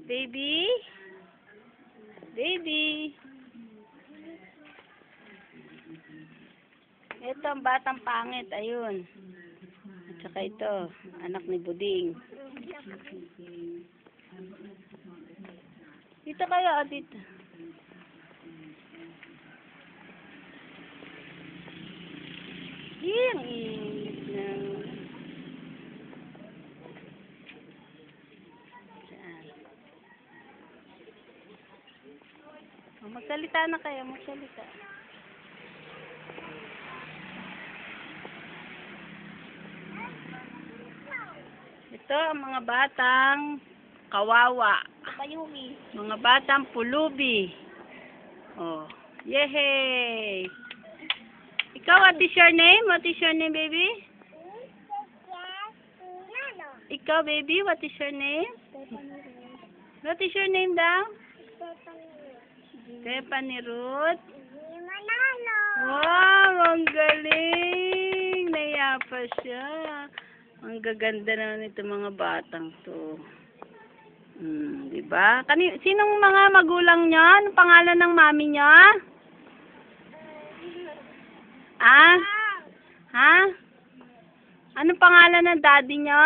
Baby? Baby? Ito ang batang pangit. Ayun. At saka ito. Anak ni Buding. Dito kayo. O, dito. Ang init na. Magsalita na kayo, magsalita. Ito ang mga batang kawawa. Payumi. Mga batang pulubi. Oh, yehey! Ikaw, what is your name? What is your name, baby? Ikaw, baby, what is your name? What is your name daw? Stephanie Ruth. Wow, ang galing. Nayapa siya. Ang gaganda naman ito mga batang to. Diba? Sinong mga magulang niyo? Anong pangalan ng mami niyo? Ah? Ha? Anong pangalan ng daddy niyo?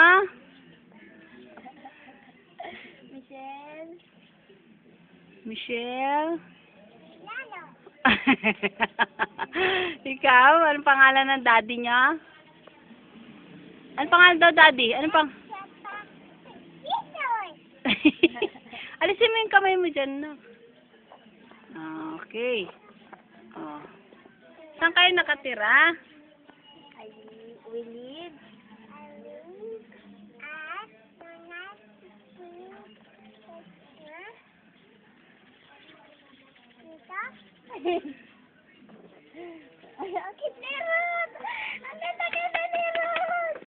Michelle. Michelle? Ikaw? Anong pangalan ng daddy niyo? Anong pangalan daw daddy? Anong pang... Alisin mo yung kamay mo dyan, no? Okay. Oh. Saan kayo nakatira? We live at... Ay, ang cute na yun.